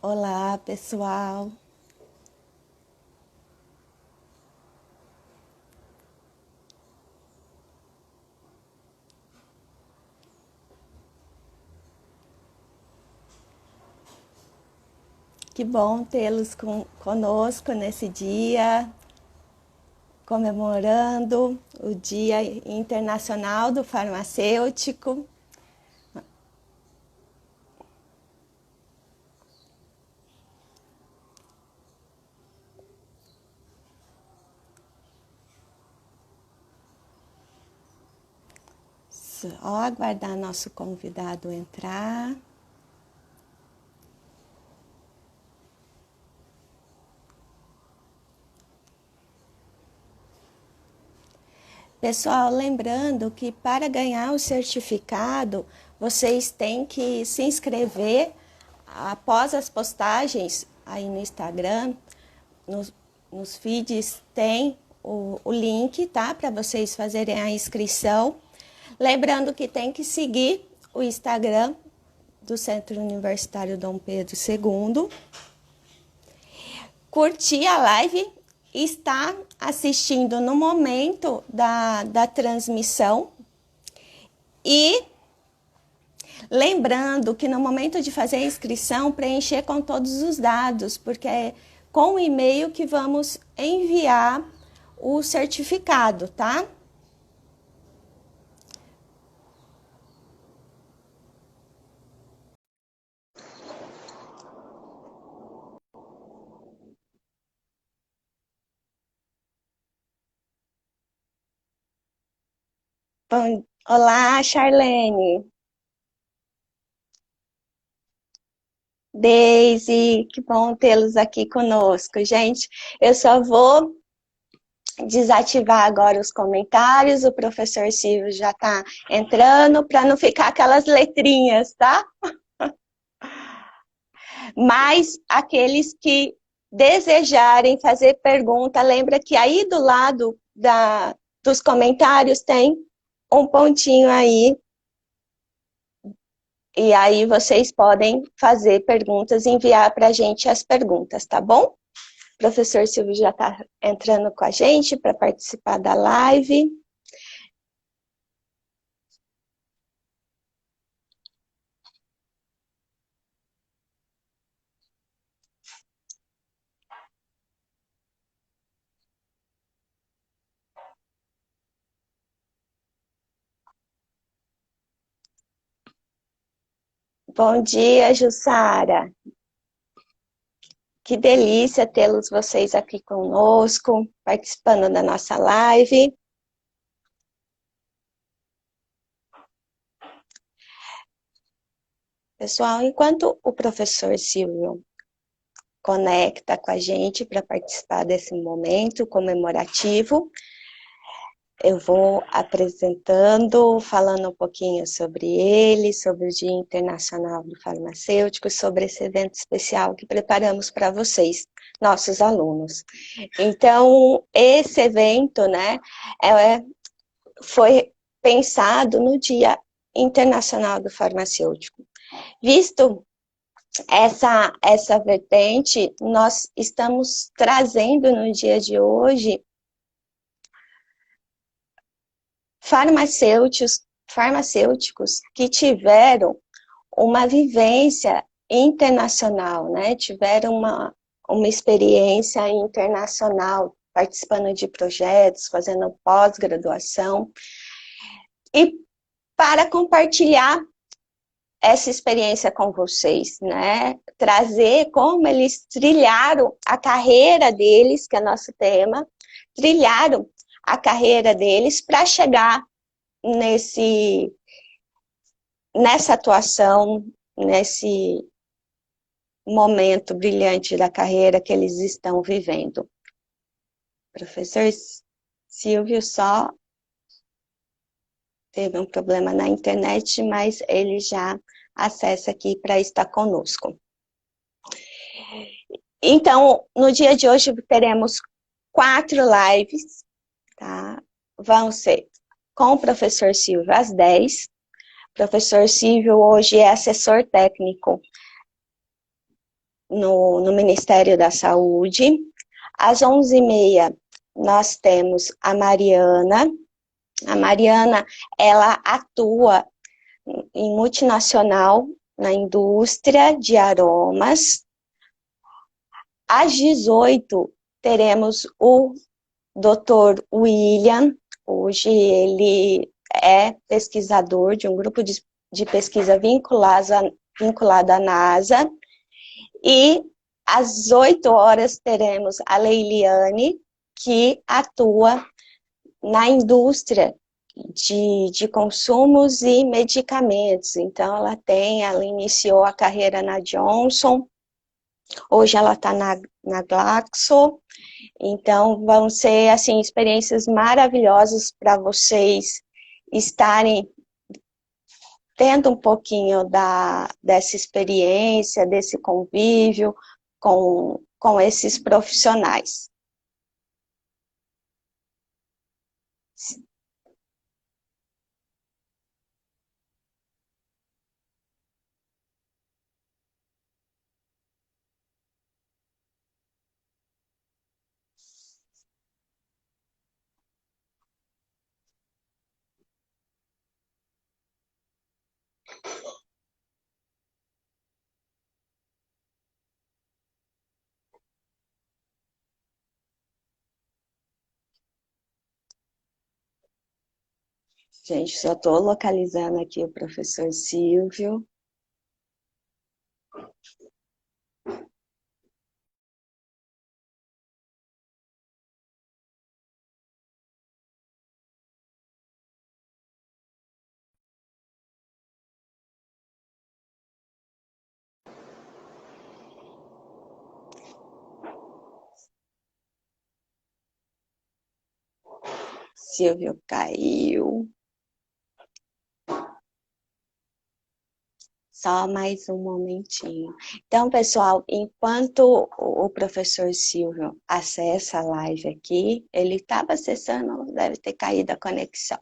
Olá, pessoal. Que bom tê-los conosco nesse dia, comemorando o Dia Internacional do Farmacêutico. Só aguardar nosso convidado entrar. Pessoal, lembrando que para ganhar o certificado, vocês têm que se inscrever após as postagens aí no Instagram, nos feeds tem o link, tá? Para vocês fazerem a inscrição. Lembrando que tem que seguir o Instagram do Centro Universitário Dom Pedro II. Curtir a live e estar assistindo no momento da transmissão. E lembrando que no momento de fazer a inscrição, preencher com todos os dados, porque é com o e-mail que vamos enviar o certificado, tá? Bom, olá, Charlene. Daisy, que bom tê-los aqui conosco. Gente, eu só vou desativar agora os comentários, o professor Silvio já está entrando, para não ficar aquelas letrinhas, tá? Mas aqueles que desejarem fazer pergunta, lembra que aí do lado dos comentários tem um pontinho aí, e aí vocês podem fazer perguntas e enviar para a gente as perguntas, tá bom? O professor Silvio já está entrando com a gente para participar da live. Bom dia, Jussara. Que delícia tê-los vocês aqui conosco, participando da nossa live. Pessoal, enquanto o professor Silvio conecta com a gente para participar desse momento comemorativo, eu vou apresentando, falando um pouquinho sobre ele, sobre o Dia Internacional do Farmacêutico, sobre esse evento especial que preparamos para vocês, nossos alunos. Então, esse evento, né, foi pensado no Dia Internacional do Farmacêutico. Visto essa vertente, nós estamos trazendo no dia de hoje farmacêuticos que tiveram uma vivência internacional, né? Tiveram uma experiência internacional, participando de projetos, fazendo pós-graduação, e para compartilhar essa experiência com vocês, né? Trazer como eles trilharam a carreira deles, que é nosso tema, trilharam a carreira deles para chegar nessa atuação, nesse momento brilhante da carreira que eles estão vivendo. Professor Silvio só teve um problema na internet, mas ele já acessa aqui para estar conosco. Então, no dia de hoje teremos 4 lives, tá? Vão ser com o professor Silvio às 10. O professor Silvio hoje é assessor técnico no Ministério da Saúde. Às 11h30, nós temos a Mariana. A Mariana, ela atua em multinacional na indústria de aromas. Às 18h, teremos o Dr. William. Hoje ele é pesquisador de um grupo de pesquisa vinculado à NASA. E às 8h teremos a Leiliane, que atua na indústria de consumos e medicamentos. Então, ela iniciou a carreira na Johnson, hoje ela está na Glaxo. Então, vão ser, assim, experiências maravilhosas para vocês estarem tendo um pouquinho dessa experiência, desse convívio com esses profissionais. Gente, só estou localizando aqui o professor Silvio. Silvio caiu. Só mais um momentinho. Então, pessoal, enquanto o professor Silvio acessa a live aqui, ele estava acessando, deve ter caído a conexão.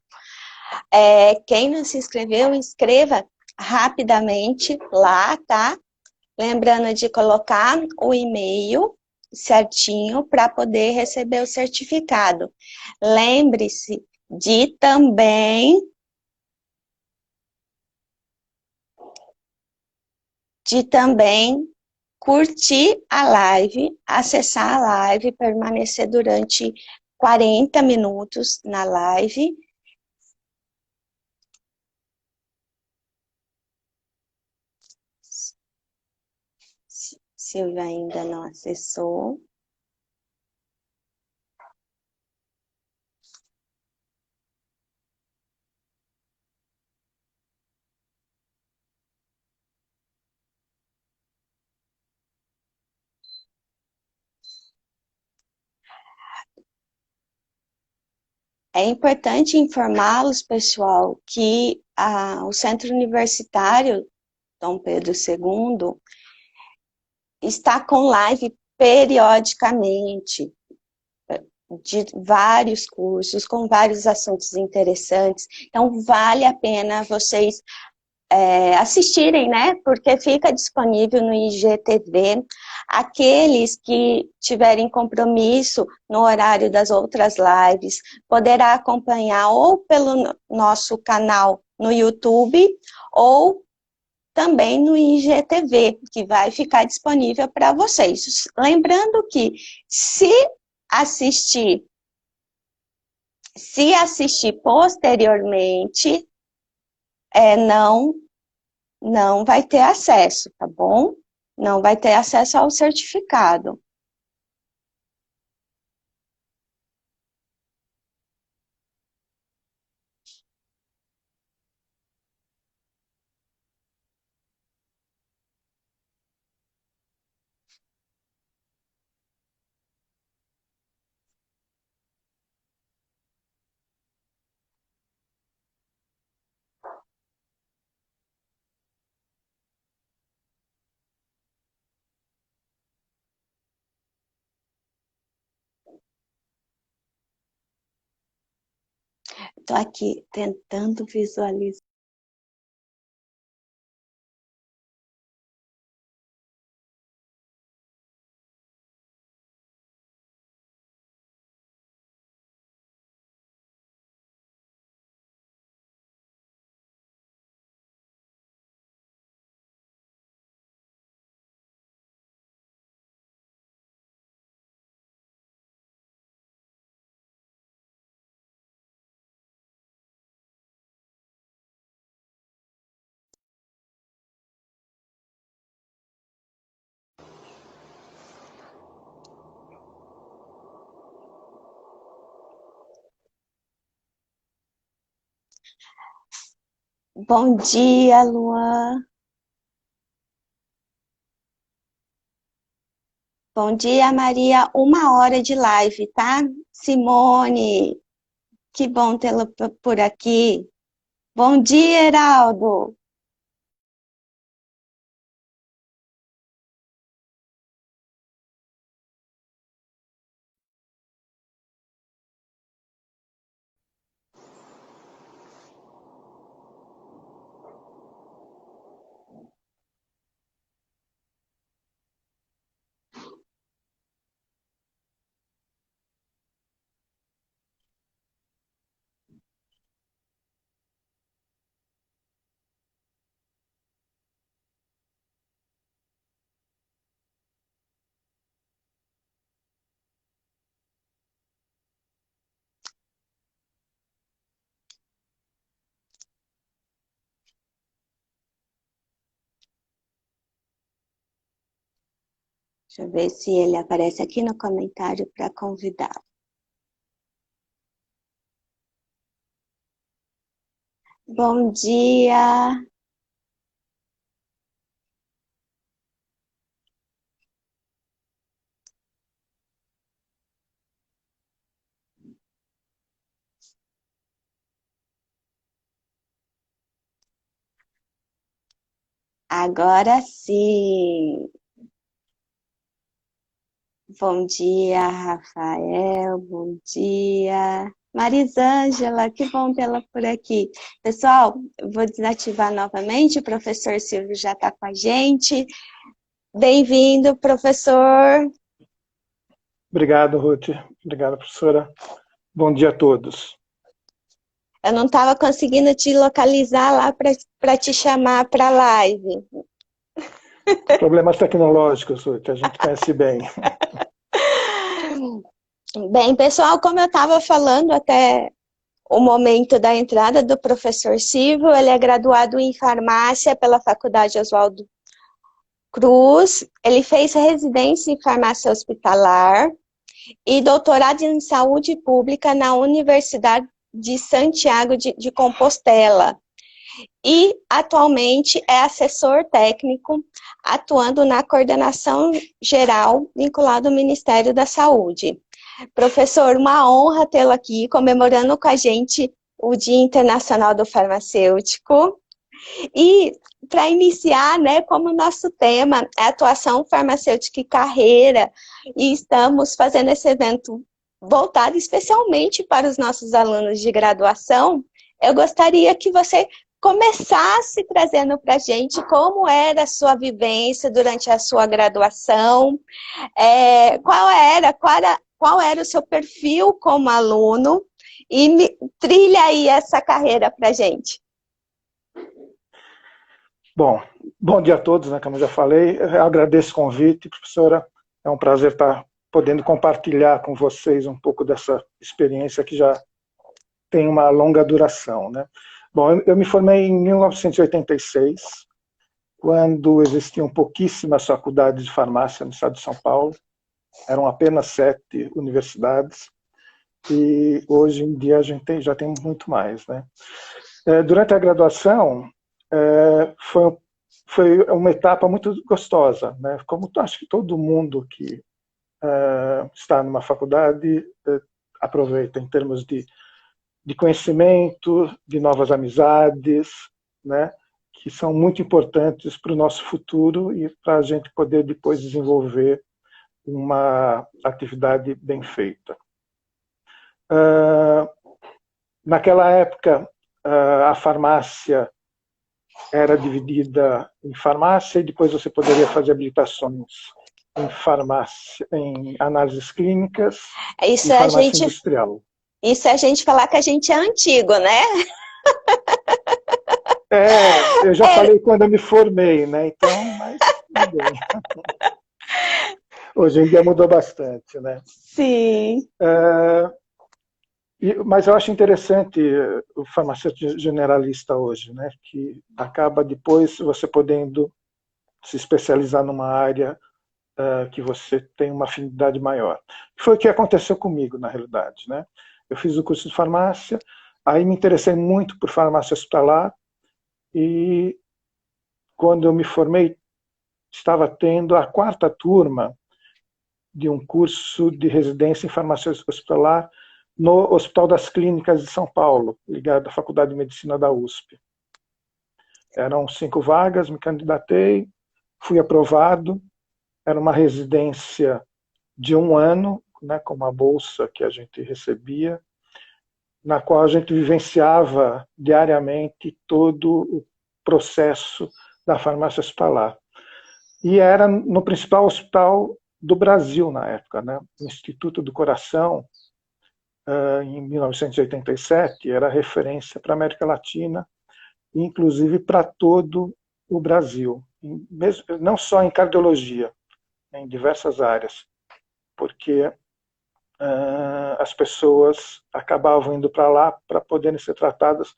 Quem não se inscreveu, inscreva rapidamente lá, tá? Lembrando de colocar o e-mail certinho para poder receber o certificado. Lembre-se de também curtir a live, acessar a live, permanecer durante 40 minutos na live. Silvia ainda não acessou. É importante informá-los, pessoal, que o Centro Universitário Dom Pedro II está com live periodicamente, de vários cursos, com vários assuntos interessantes. Então, vale a pena vocês assistirem, né? Porque fica disponível no IGTV. Aqueles que tiverem compromisso no horário das outras lives, poderá acompanhar ou pelo nosso canal no YouTube, ou também no IGTV, que vai ficar disponível para vocês. Lembrando que se assistir posteriormente, não vai ter acesso, tá bom? Não vai ter acesso ao certificado. Estou aqui tentando visualizar. Bom dia, Luan. Bom dia, Maria. 1 hora de live, tá? Simone, que bom tê-la por aqui. Bom dia, Heraldo. Deixa eu ver se ele aparece aqui no comentário para convidar. Bom dia. Agora sim. Bom dia, Rafael. Bom dia. Marisângela, que bom tê-la por aqui. Pessoal, eu vou desativar novamente, o professor Silvio já está com a gente. Bem-vindo, professor. Obrigado, Ruth. Obrigado, professora. Bom dia a todos. Eu não estava conseguindo te localizar lá para te chamar para a live. Problemas tecnológicos, Ruth, a gente conhece bem. Bem, pessoal, como eu estava falando até o momento da entrada do professor Silvio, ele é graduado em farmácia pela Faculdade Oswaldo Cruz, ele fez residência em farmácia hospitalar e doutorado em saúde pública na Universidade de Santiago de Compostela. E atualmente é assessor técnico, atuando na coordenação geral vinculado ao Ministério da Saúde. Professor, uma honra tê-lo aqui, comemorando com a gente o Dia Internacional do Farmacêutico. E para iniciar, né, como nosso tema é atuação farmacêutica e carreira, e estamos fazendo esse evento voltado especialmente para os nossos alunos de graduação, eu gostaria que você começasse trazendo para a gente como era a sua vivência durante a sua graduação, qual era o seu perfil como aluno, e trilha aí essa carreira para a gente. Bom dia a todos, né, como eu já falei. Eu agradeço o convite, professora. É um prazer estar podendo compartilhar com vocês um pouco dessa experiência que já tem uma longa duração, né? Bom, eu me formei em 1986, quando existiam pouquíssimas faculdades de farmácia no estado de São Paulo. Eram apenas 7 universidades. E hoje em dia a gente já tem muito mais, né? Durante a graduação, foi uma etapa muito gostosa, né? Como acho que todo mundo que está numa faculdade aproveita em termos de conhecimento, de novas amizades, né? Que são muito importantes para o nosso futuro e para a gente poder depois desenvolver uma atividade bem feita. Naquela época, a farmácia era dividida em farmácia e depois você poderia fazer habilitações em farmácia, em análises clínicas e farmácia industrial. Isso é a gente falar que a gente é antigo, né? Eu já falei quando eu me formei, né? Então, mas tudo bem. Hoje em dia mudou bastante, né? Sim. Mas eu acho interessante o farmacêutico generalista hoje, né? Que acaba depois você podendo se especializar numa área que você tem uma afinidade maior. Foi o que aconteceu comigo, na realidade, né? Eu fiz o curso de farmácia, Aí me interessei muito por farmácia hospitalar e quando eu me formei, estava tendo a 4ª turma de um curso de residência em farmácia hospitalar no Hospital das Clínicas de São Paulo, ligado à Faculdade de Medicina da USP. Eram 5 vagas, me candidatei, fui aprovado. Era uma residência de 1 ano, né, com uma bolsa que a gente recebia, na qual a gente vivenciava diariamente todo o processo da farmácia hospitalar. E era no principal hospital do Brasil na época, né? O Instituto do Coração, em 1987, era referência para a América Latina, inclusive para todo o Brasil, não só em cardiologia, em diversas áreas, porque as pessoas acabavam indo para lá para poderem ser tratadas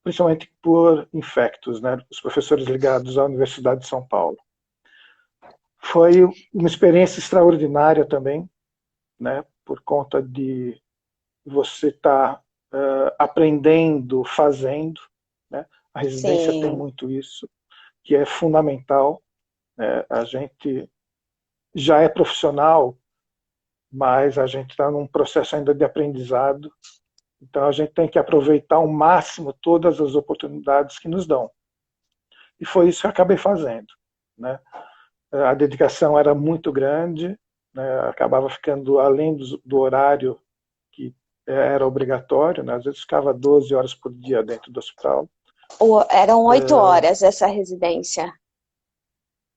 principalmente por infectos, né? Os professores ligados à Universidade de São Paulo. Foi uma experiência extraordinária também, né? Por conta de você estar aprendendo, fazendo, né? A residência tem muito isso, que é fundamental. A gente já é profissional, mas a gente está num processo ainda de aprendizado, então a gente tem que aproveitar ao máximo todas as oportunidades que nos dão. E foi isso que eu acabei fazendo, né? A dedicação era muito grande, né? Acabava ficando além do horário que era obrigatório, né? Às vezes ficava 12 horas por dia dentro do hospital. Eram 8 horas essa residência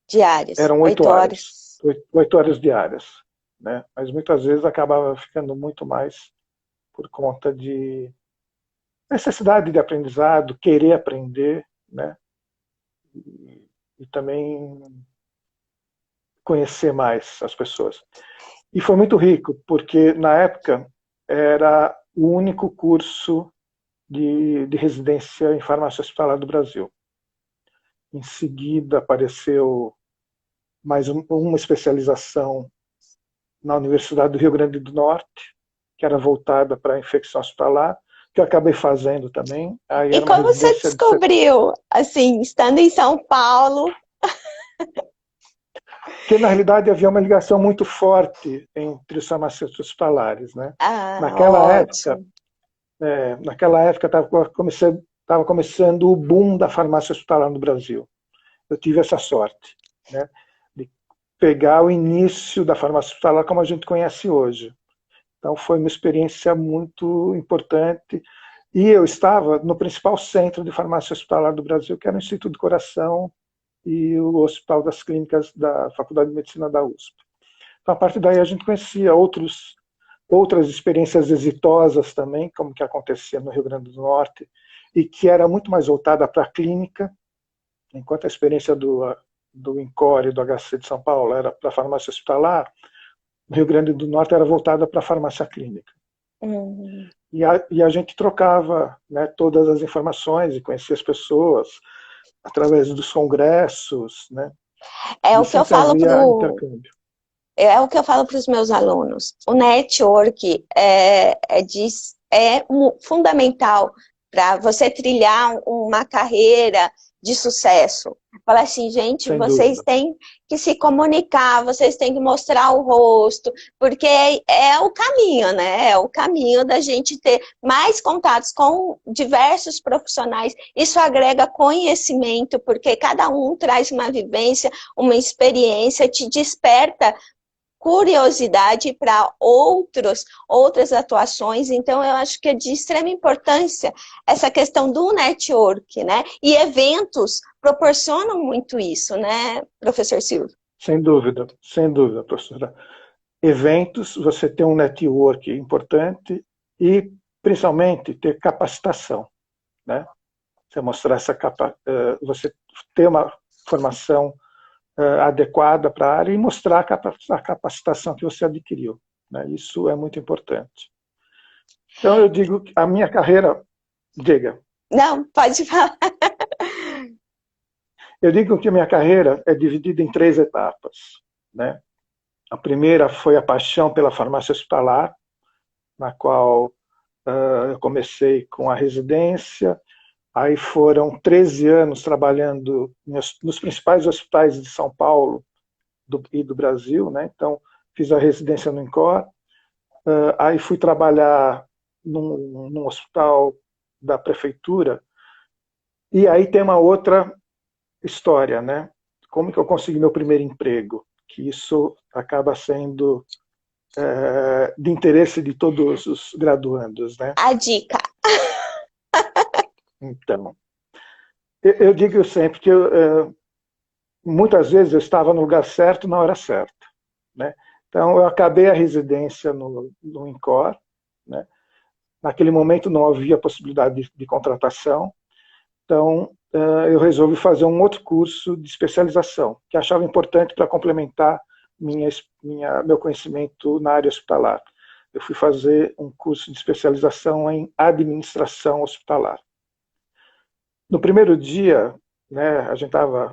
diárias? Eram 8 horas. 8 horas diárias, né? Mas muitas vezes acabava ficando muito mais por conta de necessidade de aprendizado, querer aprender, né? E também conhecer mais as pessoas. E foi muito rico, porque na época era o único curso de residência em farmácia hospitalar do Brasil. Em seguida apareceu mais uma especialização na Universidade do Rio Grande do Norte, que era voltada para a infecção hospitalar, que eu acabei fazendo também. Aí e como você descobriu, assim, estando em São Paulo? Porque, na realidade, havia uma ligação muito forte entre os farmacêuticos hospitalares, né? Naquela época estava começando o boom da farmácia hospitalar no Brasil. Eu tive essa sorte, né? De pegar o início da farmácia hospitalar como a gente conhece hoje. Então foi uma experiência muito importante. E eu estava no principal centro de farmácia hospitalar do Brasil, que era o Instituto do Coração e o Hospital das Clínicas da Faculdade de Medicina da USP. Então, a partir daí a gente conhecia outras experiências exitosas também, como que acontecia no Rio Grande do Norte, e que era muito mais voltada para a clínica, enquanto a experiência do INCOR e do HC de São Paulo era para a farmácia hospitalar, no Rio Grande do Norte era voltada para a farmácia clínica. E a gente trocava, né, todas as informações e conhecia as pessoas através dos congressos, né? É o que eu falo para os meus alunos. O network é fundamental para você trilhar uma carreira de sucesso. Falar assim, gente, Sem vocês dúvida. têm que se comunicar, vocês têm que mostrar o rosto, porque é o caminho, né? É o caminho da gente ter mais contatos com diversos profissionais. Isso agrega conhecimento, porque cada um traz uma vivência, uma experiência, te desperta curiosidade para outras atuações. Então, eu acho que é de extrema importância essa questão do network, né? E eventos proporcionam muito isso, né, professor Silvio? Sem dúvida, professora. Eventos, você tem um network importante e, principalmente, ter capacitação, né? Você mostrar você ter uma formação adequada para a área e mostrar a capacitação que você adquiriu, né? Isso é muito importante. Então, eu digo que a minha carreira... Diga. Não, pode falar. Eu digo que a minha carreira é dividida em 3 etapas, né? A primeira foi a paixão pela farmácia hospitalar, na qual eu comecei com a residência, aí foram 13 anos trabalhando nos principais hospitais de São Paulo e do Brasil, né? Então, fiz a residência no INCOR, aí fui trabalhar num hospital da prefeitura, e aí tem uma outra história, né? Como que eu consegui meu primeiro emprego? Que isso acaba sendo de interesse de todos os graduandos, né? A dica. Então, eu digo sempre que muitas vezes eu estava no lugar certo na hora certa, né? Então, eu acabei a residência no INCOR, né? Naquele momento não havia possibilidade de contratação, então eu resolvi fazer um outro curso de especialização, que achava importante para complementar meu conhecimento na área hospitalar. Eu fui fazer um curso de especialização em administração hospitalar. No primeiro dia, né,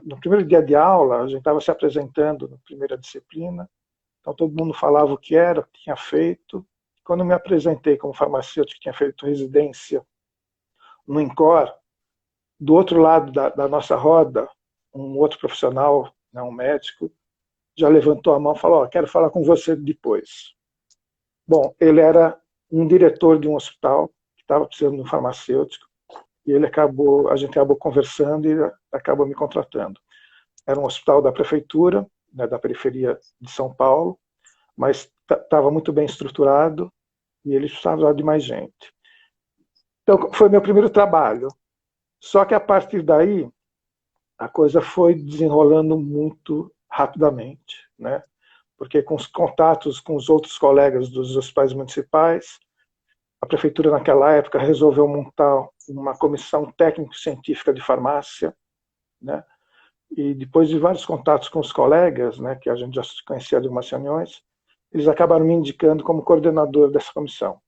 no primeiro dia de aula, a gente estava se apresentando na primeira disciplina, então todo mundo falava o que era, o que tinha feito. Quando eu me apresentei como farmacêutico que tinha feito residência no INCOR, do outro lado da nossa roda, um outro profissional, né, um médico, já levantou a mão e falou: quero falar com você depois. Bom, ele era um diretor de um hospital que estava precisando de um farmacêutico, e a gente acabou conversando e acabou me contratando. Era um hospital da prefeitura, né, da periferia de São Paulo, mas estava muito bem estruturado e eles precisavam de mais gente. Então, foi meu primeiro trabalho. Só que a partir daí, a coisa foi desenrolando muito rapidamente, né? Porque com os contatos com os outros colegas dos hospitais municipais, a prefeitura naquela época resolveu montar uma comissão técnico-científica de farmácia, né? E depois de vários contatos com os colegas, né, que a gente já se conhecia de algumas reuniões, eles acabaram me indicando como coordenador dessa comissão.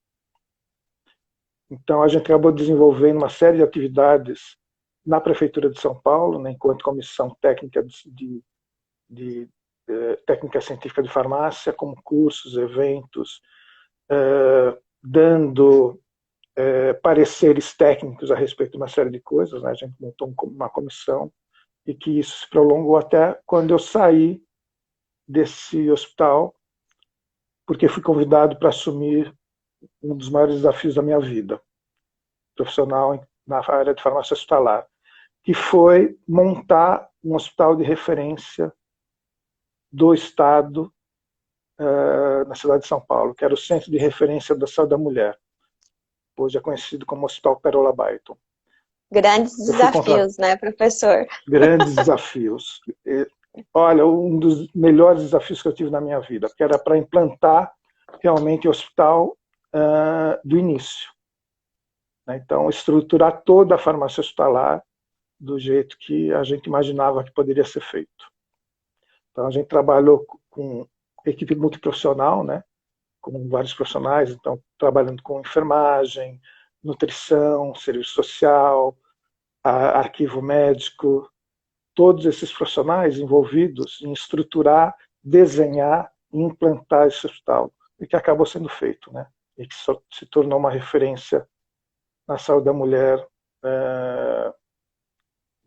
Então a gente acabou desenvolvendo uma série de atividades na prefeitura de São Paulo, né, enquanto comissão técnica de técnica científica de farmácia, como cursos, eventos, dando pareceres técnicos a respeito de uma série de coisas, né? A gente montou uma comissão e que isso se prolongou até quando eu saí desse hospital, porque fui convidado para assumir um dos maiores desafios da minha vida profissional na área de farmácia hospitalar, que foi montar um hospital de referência do Estado na cidade de São Paulo, que era o Centro de Referência da Saúde da Mulher, hoje é conhecido como Hospital Pérola Baiton. Grandes desafios, né, professor? Grandes desafios. Olha, um dos melhores desafios que eu tive na minha vida, que era para implantar realmente o hospital do início. Então, estruturar toda a farmácia hospitalar do jeito que a gente imaginava que poderia ser feito. Então, a gente trabalhou com equipe multiprofissional, né, com vários profissionais, então, trabalhando com enfermagem, nutrição, serviço social, arquivo médico, todos esses profissionais envolvidos em estruturar, desenhar e implantar esse hospital, e que acabou sendo feito, né, e que se tornou uma referência na saúde da mulher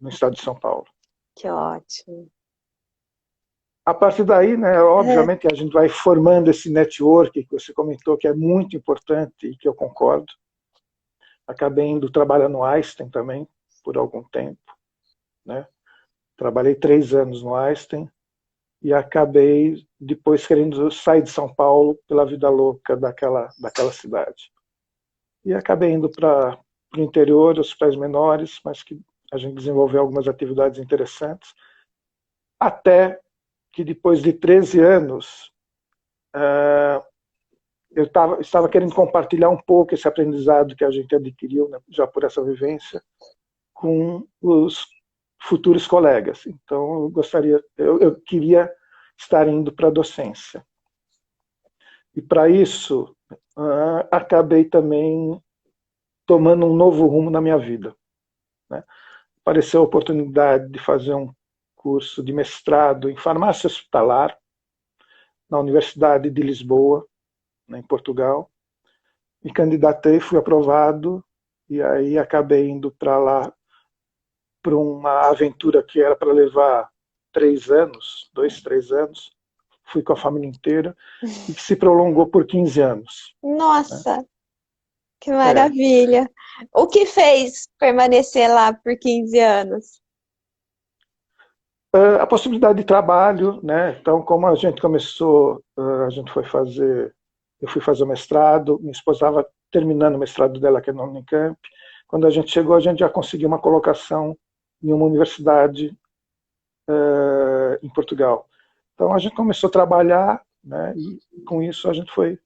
no estado de São Paulo. Que ótimo. A partir daí, né, obviamente, a gente vai formando esse network que você comentou, que é muito importante e que eu concordo. Acabei indo trabalhar no Einstein também, por algum tempo, né? Trabalhei 3 anos no Einstein e acabei depois querendo sair de São Paulo pela vida louca daquela cidade. E acabei indo para o interior, hospitais menores, mas que a gente desenvolveu algumas atividades interessantes, até que depois de 13 anos eu estava querendo compartilhar um pouco esse aprendizado que a gente adquiriu, né, já por essa vivência, com os futuros colegas. Então eu queria estar indo para a docência. E para isso acabei também tomando um novo rumo na minha vida, né? Apareceu a oportunidade de fazer um curso de mestrado em farmácia hospitalar na Universidade de Lisboa, né, em Portugal. me candidatei, fui aprovado, e aí acabei indo para lá, para uma aventura que era para levar 3 anos, 2, 3 anos. Fui com a família inteira, e que se prolongou por 15 anos. Né? Nossa, que É, maravilha! O que fez permanecer lá por 15 anos? a possibilidade de trabalho, né? Então, como a gente começou, a gente foi fazer, eu fui fazer o mestrado, minha esposa estava terminando o mestrado dela aqui na Unicamp. Quando a gente chegou, a gente já conseguiu uma colocação em uma universidade em Portugal. Então, a gente começou a trabalhar, né? E com isso a gente foi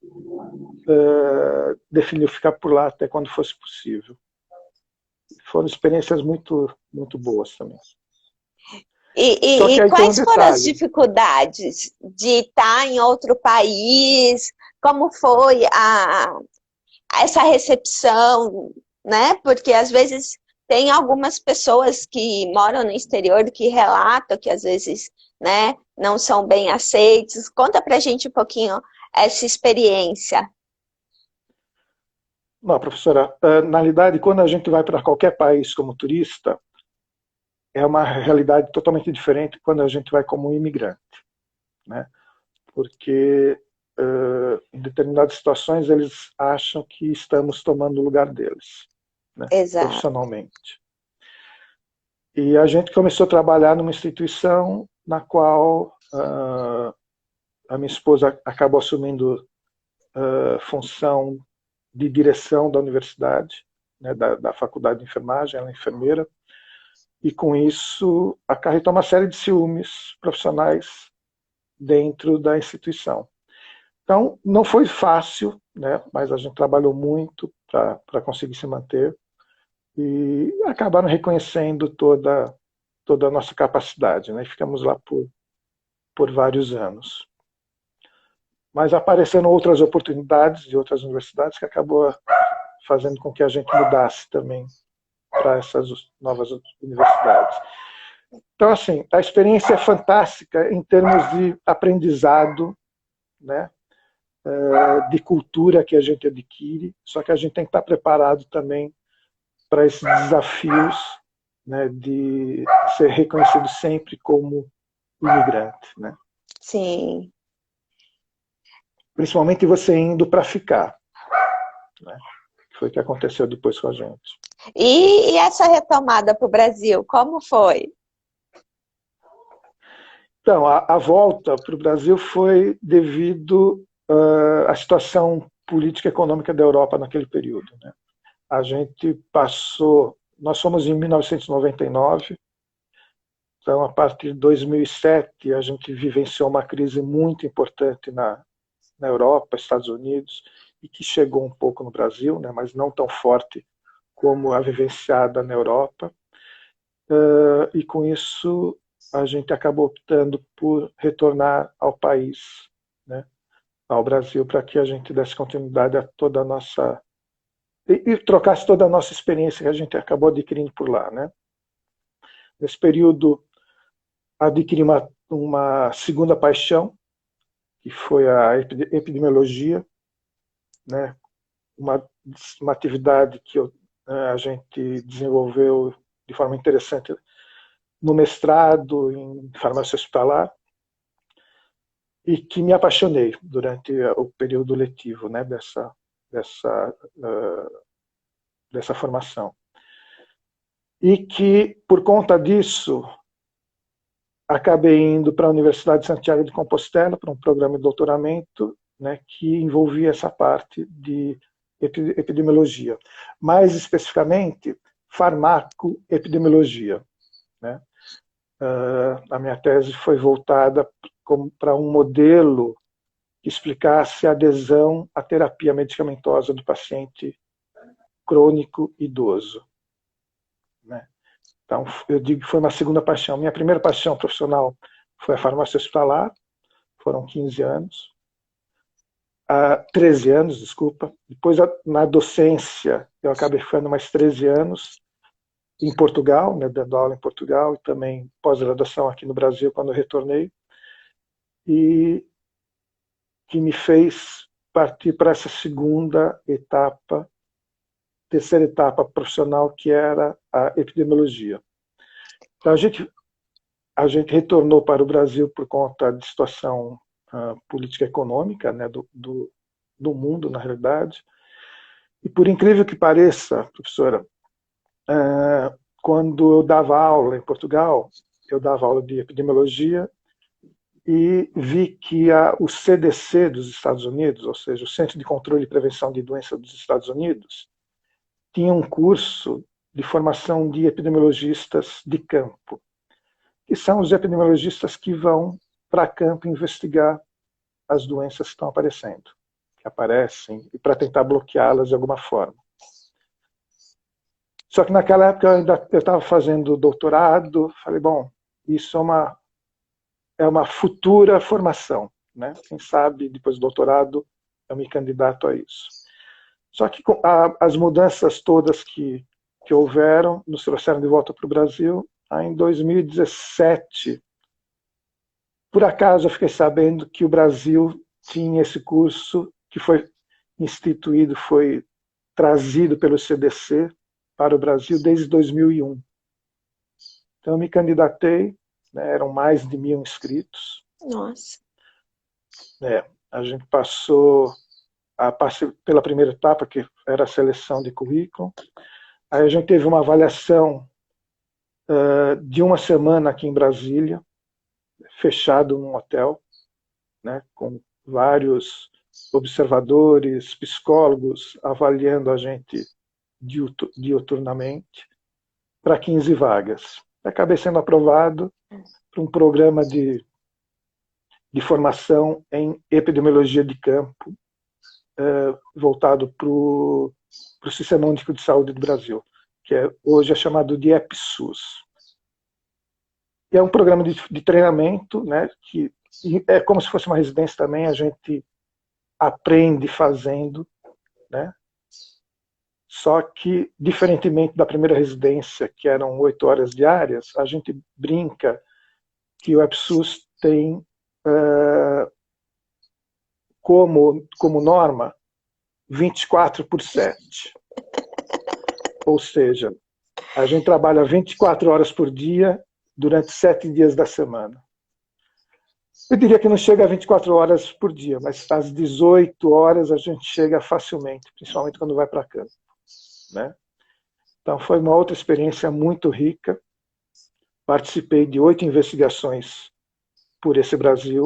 definiu ficar por lá até quando fosse possível. Foram experiências muito muito boas também. E, Só e, que e aí tem um quais foram as detalhe. dificuldades de estar em outro país? Como foi essa recepção, né? Porque às vezes tem algumas pessoas que moram no exterior que relatam que às vezes, né, não são bem aceitos. Conta pra gente um pouquinho essa experiência. Não, professora, na realidade, quando a gente vai para qualquer país como turista, é uma realidade totalmente diferente quando a gente vai como imigrante, né? Porque em determinadas situações eles acham que estamos tomando o lugar deles, né? Exato. Profissionalmente. E a gente começou a trabalhar numa instituição na qual a minha esposa acabou assumindo função de direção da universidade, né, da faculdade de enfermagem, ela é enfermeira, e com isso acarretou uma série de ciúmes profissionais dentro da instituição. Então, não foi fácil, né, mas a gente trabalhou muito para conseguir se manter e acabaram reconhecendo toda a nossa capacidade, né, e ficamos lá por vários anos. Mas apareceram outras oportunidades de outras universidades que acabou fazendo com que a gente mudasse também para essas novas universidades. Então, assim, a experiência é fantástica em termos de aprendizado, né, de cultura que a gente adquire, só que a gente tem que estar preparado também para esses desafios, né, de ser reconhecido sempre como imigrante, né? Sim. Principalmente você indo para ficar, né? Que foi o que aconteceu depois com a gente. E essa retomada para o Brasil, como foi? Então, a volta para o Brasil foi devido à situação política e econômica da Europa naquele período, né? A gente passou, nós fomos em 1999, então a partir de 2007 a gente vivenciou uma crise muito importante na Europa, Estados Unidos, e que chegou um pouco no Brasil, né, mas não tão forte como a vivenciada na Europa. E com isso a gente acabou optando por retornar ao país, né, ao Brasil, para que a gente desse continuidade a toda a nossa e trocasse toda a nossa experiência que a gente acabou adquirindo por lá, né? Nesse período adquiri uma segunda paixão, que foi a epidemiologia, né? Uma atividade que a gente desenvolveu de forma interessante no mestrado em farmácia hospitalar e que me apaixonei durante o período letivo, né, dessa formação. E que, por conta disso, acabei indo para a Universidade de Santiago de Compostela, para um programa de doutoramento, né, que envolvia essa parte de epidemiologia. Mais especificamente, farmacoepidemiologia. Né? A minha tese foi voltada para um modelo que explicasse a adesão à terapia medicamentosa do paciente crônico idoso. Né? Então, eu digo que foi uma segunda paixão. Minha primeira paixão profissional foi a farmácia hospitalar, foram 15 anos. 13 anos, desculpa. Depois, na docência, eu acabei ficando mais 13 anos em Portugal, né, dando aula em Portugal e também pós-graduação aqui no Brasil quando eu retornei. E que me fez partir para essa segunda etapa, terceira etapa profissional, que era a epidemiologia. Então, a gente retornou para o Brasil por conta de situação política econômica, né, do mundo, na realidade. E por incrível que pareça, professora, quando eu dava aula em Portugal, eu dava aula de epidemiologia e vi que o CDC dos Estados Unidos, ou seja, o Centro de Controle e Prevenção de Doenças dos Estados Unidos, tinha um curso de formação de epidemiologistas de campo, que são os epidemiologistas que vão para campo investigar as doenças que estão aparecendo, que aparecem, e para tentar bloqueá-las de alguma forma. Só que naquela época eu estava fazendo doutorado, falei, bom, isso é uma futura formação, né? Quem sabe, depois do doutorado, eu me candidato a isso. Só que as mudanças todas que houveram nos trouxeram de volta para o Brasil. Aí, em 2017, por acaso eu fiquei sabendo que o Brasil tinha esse curso que foi instituído, foi trazido pelo CDC para o Brasil desde 2001. Então eu me candidatei, né, eram mais de 1.000 inscritos. Nossa. A gente passou pela primeira etapa, que era a seleção de currículo. Aí a gente teve uma avaliação de uma semana aqui em Brasília, fechado num hotel, né, com vários observadores, psicólogos avaliando a gente diuturnamente, para 15 vagas. Acabei sendo aprovado para um programa de formação em epidemiologia de campo, voltado para o Sistema Único de Saúde do Brasil, que hoje é chamado de EPSUS. E é um programa de treinamento, né, que é como se fosse uma residência também, a gente aprende fazendo, né? Só que, diferentemente da primeira residência, que eram 8 horas diárias, a gente brinca que o EPSUS tem como norma 24/7. Ou seja, a gente trabalha 24 horas por dia durante 7 dias da semana. Eu diria que não chega a 24 horas por dia, mas às 18 horas a gente chega facilmente, principalmente quando vai para campo, né? Então foi uma outra experiência muito rica. Participei de 8 investigações por esse Brasil.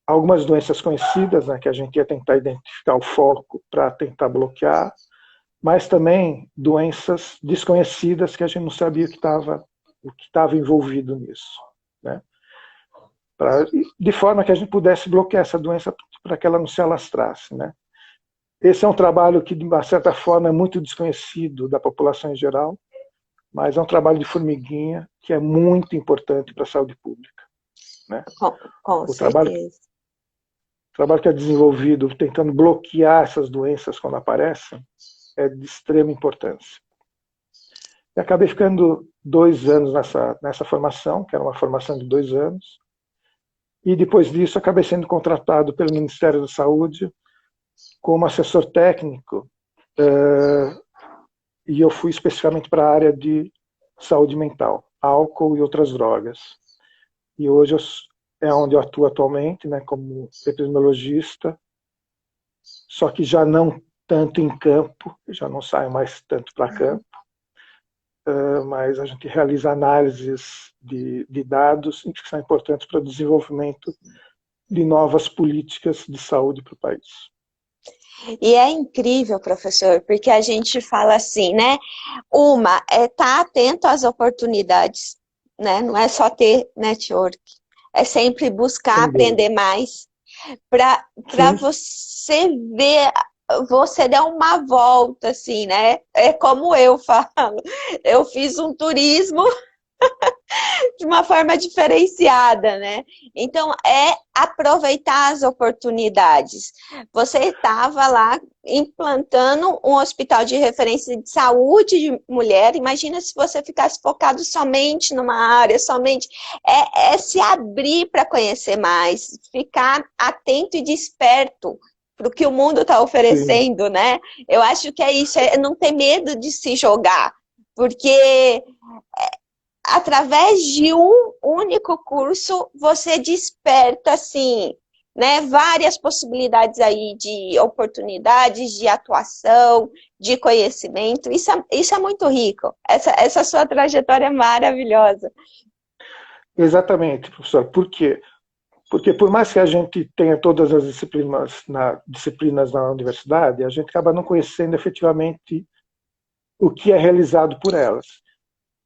Algumas doenças conhecidas, né, que a gente ia tentar identificar o foco para tentar bloquear, mas também doenças desconhecidas que a gente não sabia o que estava envolvido nisso, né? De forma que a gente pudesse bloquear essa doença para que ela não se alastrasse, né? Esse é um trabalho que, de uma certa forma, é muito desconhecido da população em geral, mas é um trabalho de formiguinha que é muito importante para a saúde pública, né? Com certeza. O trabalho que é desenvolvido tentando bloquear essas doenças quando aparecem é de extrema importância. E acabei ficando 2 anos nessa formação, que era uma formação de 2 anos, e depois disso acabei sendo contratado pelo Ministério da Saúde como assessor técnico, e eu fui especificamente para a área de saúde mental, álcool e outras drogas. E hoje é onde eu atuo atualmente, né, como epidemiologista, só que já não tanto em campo, já não saio mais tanto para campo, mas a gente realiza análises de dados que são importantes para o desenvolvimento de novas políticas de saúde para o país. E é incrível, professor, porque a gente fala assim, né? Uma é estar atento às oportunidades, né? Não é só ter network, é sempre buscar aprender mais para você ver, você dar uma volta, assim, né? É como eu falo, eu fiz um turismo de uma forma diferenciada, né? Então, é aproveitar as oportunidades. Você estava lá implantando um hospital de referência de saúde de mulher, imagina se você ficasse focado somente numa área, somente... É se abrir para conhecer mais, ficar atento e desperto para o que o mundo está sim. oferecendo, né? Eu acho que é isso, é não ter medo de se jogar, porque através de um único curso você desperta, assim, né, várias possibilidades aí de oportunidades, de atuação, de conhecimento. Isso é muito rico. Essa sua trajetória é maravilhosa. Exatamente, professor. Por quê? Porque por mais que a gente tenha todas as disciplinas na universidade, a gente acaba não conhecendo efetivamente o que é realizado por elas,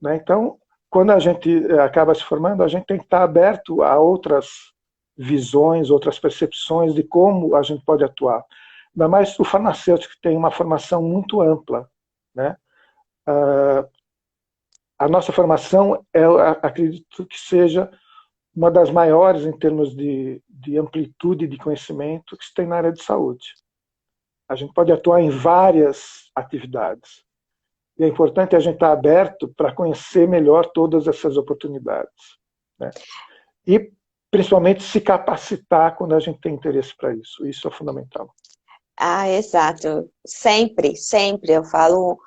né? Então, quando a gente acaba se formando, a gente tem que estar aberto a outras visões, outras percepções de como a gente pode atuar. Ainda mais o farmacêutico, que tem uma formação muito ampla, né? A nossa formação, eu acredito que seja uma das maiores em termos de amplitude de conhecimento que se tem na área de saúde. A gente pode atuar em várias atividades. E é importante a gente estar aberto para conhecer melhor todas essas oportunidades, né? E, principalmente, se capacitar quando a gente tem interesse para isso. Isso é fundamental. Ah, exato. Sempre, sempre. Eu falo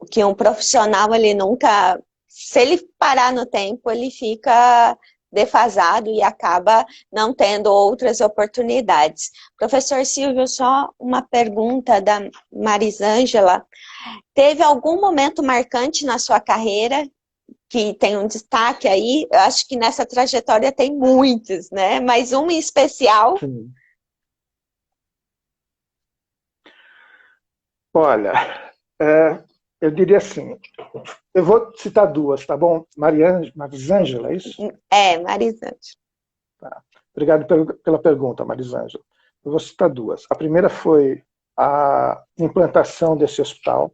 que um profissional, ele nunca, se ele parar no tempo, ele fica defasado e acaba não tendo outras oportunidades. Professor Silvio, só uma pergunta da Marisângela. Teve algum momento marcante na sua carreira que tem um destaque aí? Eu acho que nessa trajetória tem muitos, né? Mas um em especial. Sim. Olha, é, eu diria assim, eu vou citar duas, tá bom? Marisângela, é isso? É, Marisângela. Tá. Obrigado pela pergunta, Marisângela. Eu vou citar duas. A primeira foi a implantação desse hospital,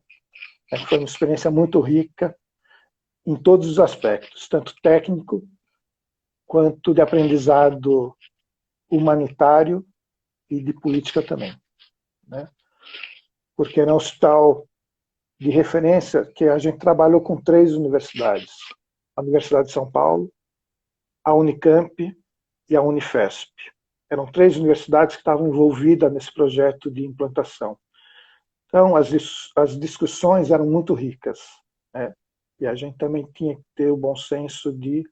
né, que foi uma experiência muito rica em todos os aspectos, tanto técnico quanto de aprendizado humanitário e de política também, né? Porque era um hospital de referência que a gente trabalhou com 3 universidades: a Universidade de São Paulo, a Unicamp e a Unifesp. Eram 3 universidades que estavam envolvidas nesse projeto de implantação. Então, as discussões eram muito ricas, né? E a gente também tinha que ter o bom senso de,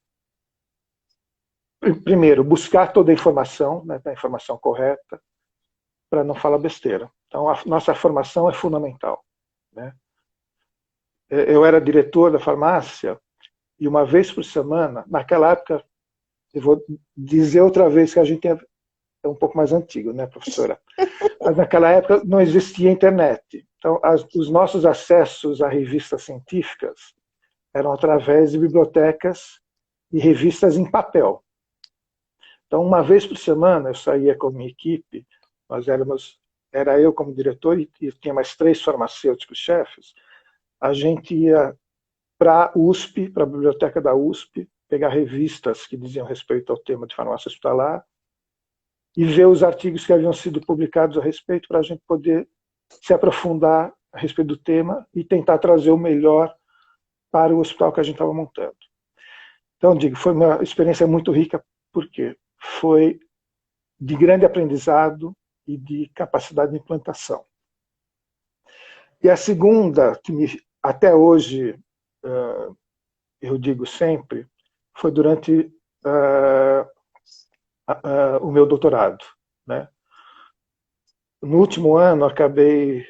primeiro, buscar toda a informação, né, a informação correta, para não falar besteira. Então, a nossa formação é fundamental, né? Eu era diretor da farmácia e uma vez por semana, naquela época, eu vou dizer outra vez que a gente é um pouco mais antigo, né, professora? Mas naquela época não existia internet. Então, os nossos acessos a revistas científicas eram através de bibliotecas e revistas em papel. Então, uma vez por semana, eu saía com a minha equipe, era eu como diretor e tinha mais 3 farmacêuticos-chefes, a gente ia para a USP, para a biblioteca da USP, pegar revistas que diziam respeito ao tema de farmácia hospitalar e ver os artigos que haviam sido publicados a respeito para a gente poder se aprofundar a respeito do tema e tentar trazer o melhor para o hospital que a gente estava montando. Então, digo, foi uma experiência muito rica, porque foi de grande aprendizado e de capacidade de implantação. E a segunda, que até hoje eu digo sempre, foi durante o meu doutorado, né? No último ano, acabei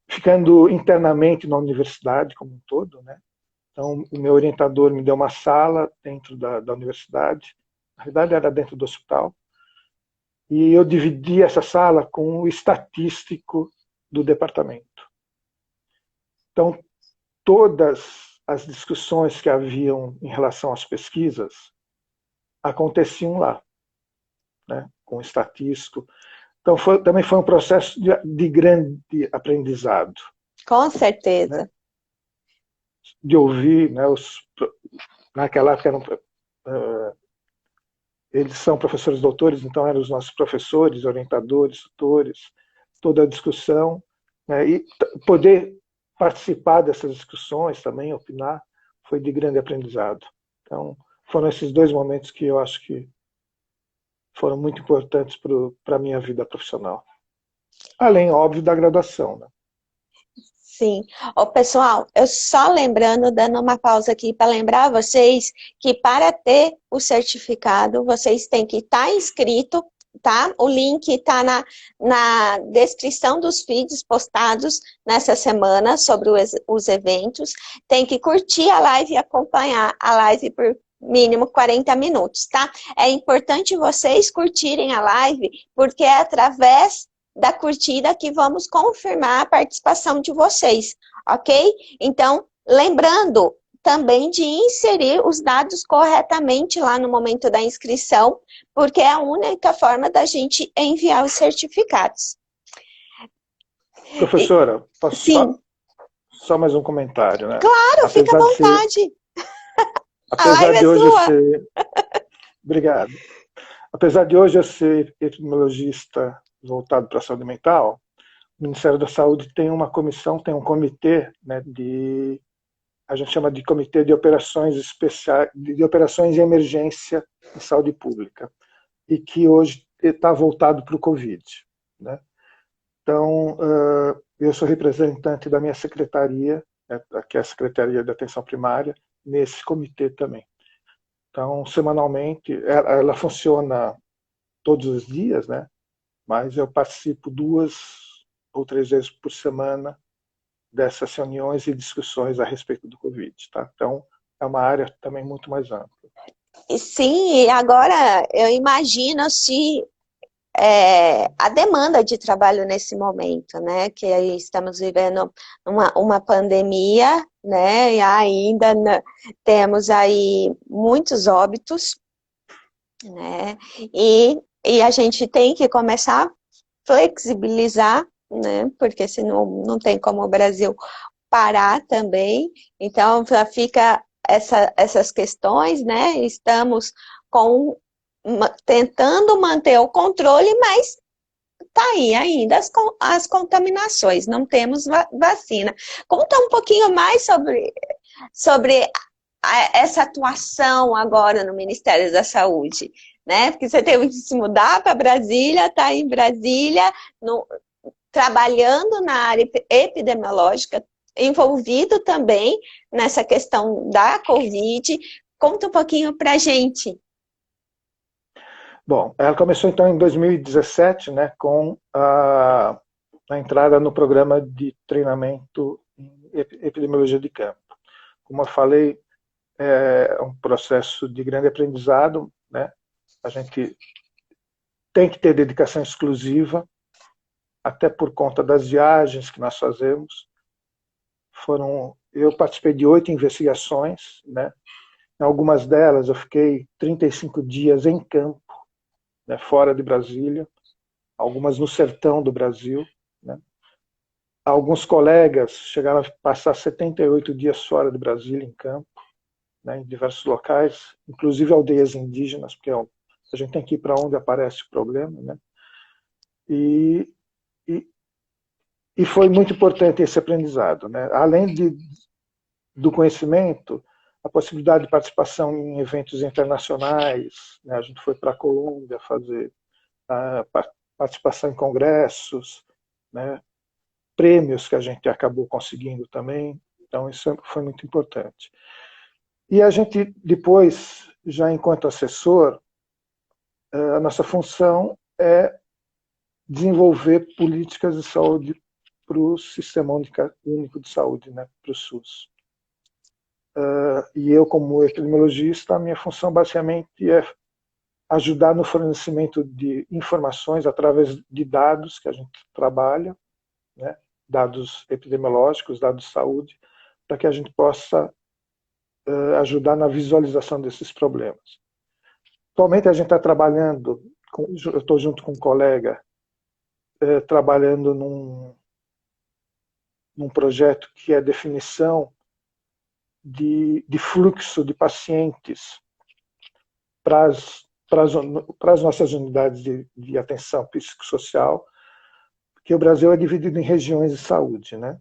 ficando internamente na universidade como um todo, né? Então, o meu orientador me deu uma sala dentro da universidade, na verdade era dentro do hospital, e eu dividi essa sala com o estatístico do departamento. Então, todas as discussões que haviam em relação às pesquisas aconteciam lá, né, com o estatístico. Então, também foi um processo de grande aprendizado. Com certeza. Né, de ouvir, né, naquela época eram, eles são professores doutores, então eram os nossos professores, orientadores, tutores, toda a discussão, né, e poder participar dessas discussões também, opinar, foi de grande aprendizado. Então, foram esses 2 momentos que eu acho que foram muito importantes para a minha vida profissional. Além, óbvio, da graduação, né? Sim. Ô, pessoal, eu só lembrando, dando uma pausa aqui para lembrar vocês que para ter o certificado, vocês têm que estar inscrito, tá? O link está na descrição dos vídeos postados nessa semana sobre os eventos. Tem que curtir a live e acompanhar a live por mínimo 40 minutos, tá? É importante vocês curtirem a live, porque é através da curtida que vamos confirmar a participação de vocês, ok? Então, lembrando também de inserir os dados corretamente lá no momento da inscrição, porque é a única forma da gente enviar os certificados. Professora, posso Sim. só mais um comentário, né? Claro, fica à vontade. Apesar de hoje eu ser... Obrigado. Apesar de hoje eu ser epidemiologista voltado para a saúde mental, o Ministério da Saúde tem uma comissão, tem um comitê, né, a gente chama de Comitê de Operações Especiais, de Operações de Emergência em Saúde Pública, e que hoje está voltado para o Covid, né? Então, eu sou representante da minha secretaria, que é a Secretaria de Atenção Primária, nesse comitê também. Então, semanalmente, ela funciona todos os dias, né? Mas eu participo 2 ou 3 vezes por semana dessas reuniões e discussões a respeito do Covid, tá? Então, é uma área também muito mais ampla. Sim, e agora eu imagino se a demanda de trabalho nesse momento, né? Que aí estamos vivendo uma pandemia, né? E ainda temos aí muitos óbitos, né? E a gente tem que começar a flexibilizar, né? Porque senão não tem como o Brasil parar também. Então, já fica essas questões, né? Estamos tentando manter o controle, mas tá aí ainda as contaminações, não temos vacina. Conta um pouquinho mais sobre essa atuação agora no Ministério da Saúde, né? Porque você teve que se mudar para Brasília, está em Brasília, trabalhando na área epidemiológica, envolvido também nessa questão da Covid. Conta um pouquinho para a gente. Bom, ela começou então em 2017, né, com a entrada no programa de treinamento em epidemiologia de campo. Como eu falei, é um processo de grande aprendizado, né? A gente tem que ter dedicação exclusiva, até por conta das viagens que nós fazemos. Eu participei de 8 investigações, né? Em algumas delas eu fiquei 35 dias em campo, né, fora de Brasília, algumas no sertão do Brasil, né? Alguns colegas chegaram a passar 78 dias fora de Brasília, em campo, né, em diversos locais, inclusive aldeias indígenas, porque a gente tem que ir para onde aparece o problema, né? E foi muito importante esse aprendizado, né? Além do conhecimento, a possibilidade de participação em eventos internacionais, né? A gente foi para a Colômbia fazer participação em congressos, né? Prêmios que a gente acabou conseguindo também, então isso foi muito importante. E a gente depois, já enquanto assessor, a nossa função é desenvolver políticas de saúde para o Sistema Único de Saúde, né, para o SUS. E eu, como epidemiologista, a minha função basicamente é ajudar no fornecimento de informações através de dados que a gente trabalha, né, dados epidemiológicos, dados de saúde, para que a gente possa ajudar na visualização desses problemas. Atualmente a gente está trabalhando, eu estou junto com um colega, trabalhando num projeto que é a definição de fluxo de pacientes para as nossas unidades de atenção psicossocial, porque o Brasil é dividido em regiões de saúde, né?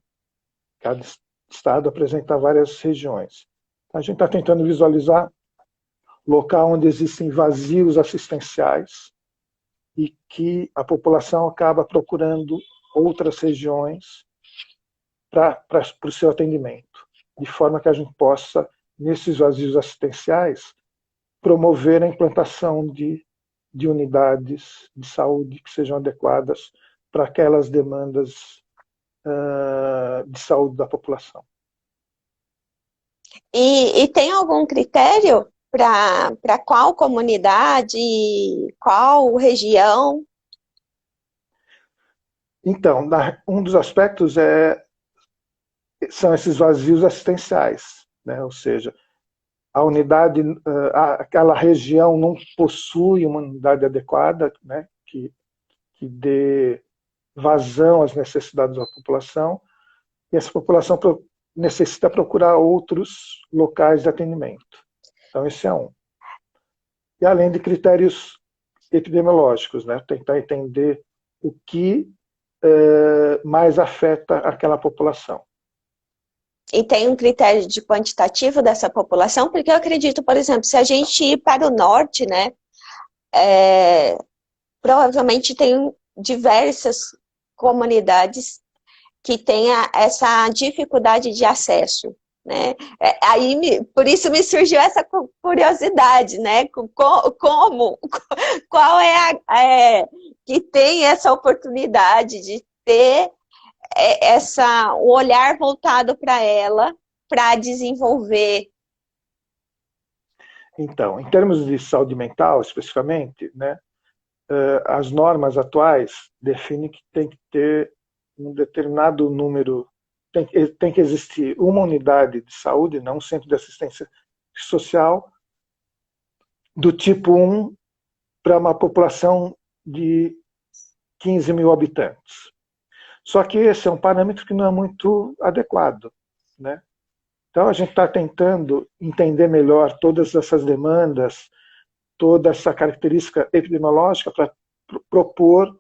Cada estado apresenta várias regiões. A gente está tentando visualizar local onde existem vazios assistenciais, e que a população acaba procurando outras regiões para o seu atendimento, de forma que a gente possa, nesses vazios assistenciais, promover a implantação de unidades de saúde que sejam adequadas para aquelas demandas de saúde da população. E tem algum critério para qual comunidade, qual região? Então, um dos aspectos são esses vazios assistenciais, né? Ou seja, a unidade, aquela região não possui uma unidade adequada, né? Que dê vazão às necessidades da população, e essa população necessita procurar outros locais de atendimento. Então, esse é um. E além de critérios epidemiológicos, né? Tentar entender o que mais afeta aquela população. E tem um critério de quantitativo dessa população, porque eu acredito, por exemplo, se a gente ir para o norte, né, provavelmente tem diversas comunidades que têm essa dificuldade de acesso, né? Por isso me surgiu essa curiosidade, né? Qual que tem essa oportunidade de ter o olhar voltado para ela, para desenvolver. Então, em termos de saúde mental, especificamente, né, as normas atuais definem que tem que ter um determinado número, tem que existir uma unidade de saúde, não um centro de assistência social, do tipo 1 para uma população de 15 mil habitantes. Só que esse é um parâmetro que não é muito adequado, né? Então a gente está tentando entender melhor todas essas demandas, toda essa característica epidemiológica para propor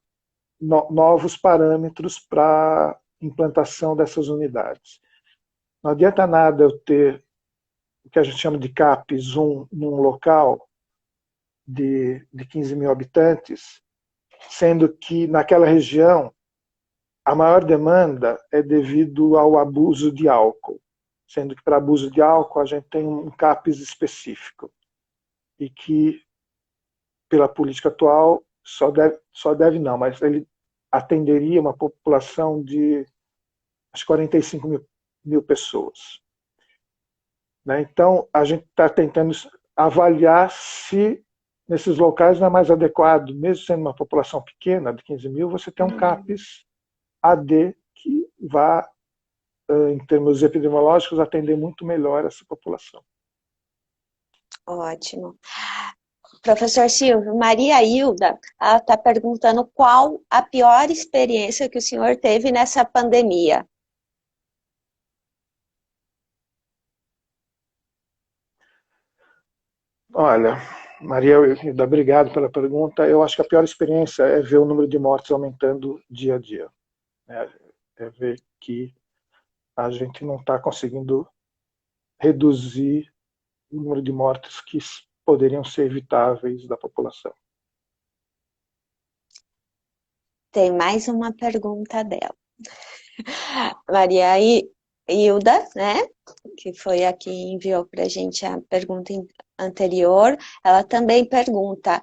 novos parâmetros para implantação dessas unidades. Não adianta nada eu ter o que a gente chama de CAPES 1 num local de 15 mil habitantes, sendo que naquela região a maior demanda é devido ao abuso de álcool, sendo que para abuso de álcool a gente tem um CAPES específico e que, pela política atual, só deve não, mas ele atenderia uma população de acho, 45 mil pessoas. Né? Então, a gente está tentando avaliar se nesses locais não é mais adequado, mesmo sendo uma população pequena, de 15 mil, você tem um CAPES AD que vá, em termos epidemiológicos, atender muito melhor essa população. Ótimo. Professor Silvio, Maria Hilda, ela está perguntando qual a pior experiência que o senhor teve nessa pandemia. Olha, Maria Hilda, obrigado pela pergunta. Eu acho que a pior experiência é ver o número de mortes aumentando dia a dia. É ver que a gente não está conseguindo reduzir o número de mortes que poderiam ser evitáveis da população. Tem mais uma pergunta dela. Maria Hilda, né, que foi a que enviou para a gente a pergunta anterior, ela também pergunta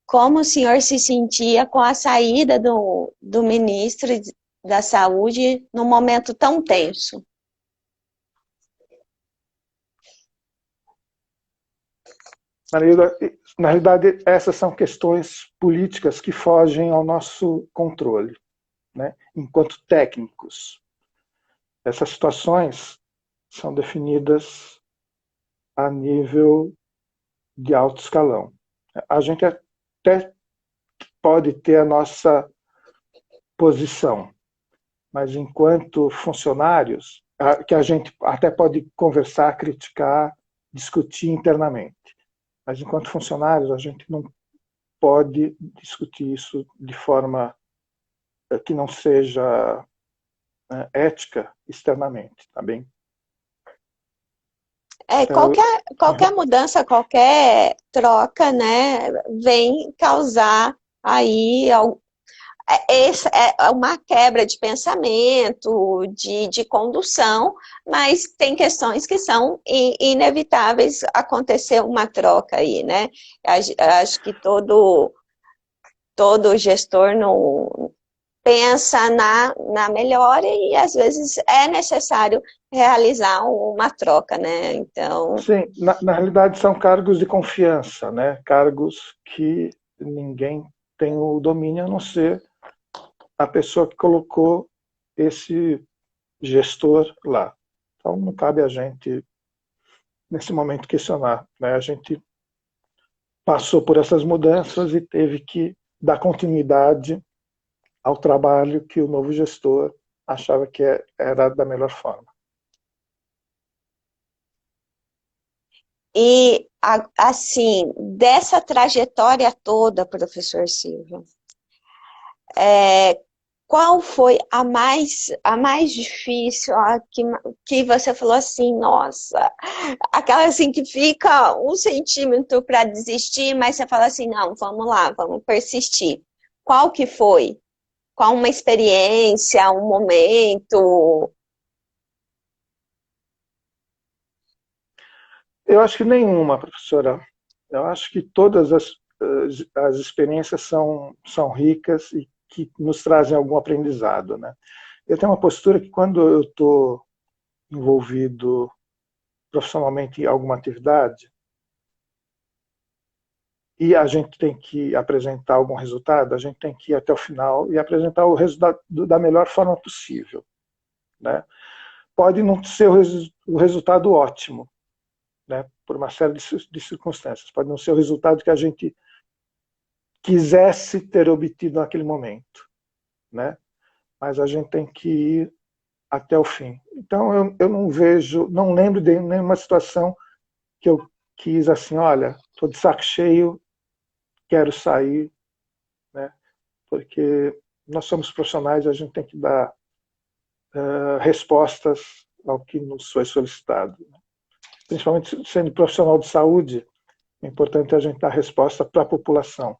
como o senhor se sentia com a saída do ministro da Saúde num momento tão tenso? Na realidade, essas são questões políticas que fogem ao nosso controle, né? Enquanto técnicos. Essas situações são definidas a nível de alto escalão. A gente até pode ter a nossa posição, mas enquanto funcionários, que a gente até pode conversar, criticar, discutir internamente. Mas enquanto funcionários, a gente não pode discutir isso de forma que não seja ética externamente, tá bem? Eu, Qualquer mudança, qualquer troca, né, vem causar aí essa é uma quebra de pensamento, de condução, mas tem questões que são inevitáveis acontecer uma troca aí, né? Acho que todo gestor não pensa na melhora e às vezes é necessário realizar uma troca, né? Então, sim, na realidade são cargos de confiança, né? Cargos que ninguém tem o domínio a não ser a pessoa que colocou esse gestor lá. Então não cabe a gente, nesse momento, questionar, né? A gente passou por essas mudanças e teve que dar continuidade ao trabalho que o novo gestor achava que era da melhor forma. e assim, dessa trajetória toda, professor Silva, qual foi a mais difícil, que você falou assim, nossa, aquela assim que fica um centímetro para desistir, mas você fala assim, não, vamos lá, vamos persistir. Qual que foi? Qual uma experiência, um momento? Eu acho que nenhuma, professora. Eu acho que todas as experiências são ricas e que nos trazem algum aprendizado, né? Eu tenho uma postura que quando eu estou envolvido profissionalmente em alguma atividade e a gente tem que apresentar algum resultado, a gente tem que ir até o final e apresentar o resultado da melhor forma possível, né? Pode não ser o resultado ótimo, né? Por uma série de circunstâncias. Pode não ser o resultado que a gente quisesse ter obtido naquele momento, né? Mas a gente tem que ir até o fim. Então eu não vejo, não lembro de nenhuma situação que eu quis assim, olha, estou de saco cheio, quero sair, né? Porque nós somos profissionais, a gente tem que dar respostas ao que nos foi solicitado. Principalmente sendo profissional de saúde, é importante a gente dar resposta para a população,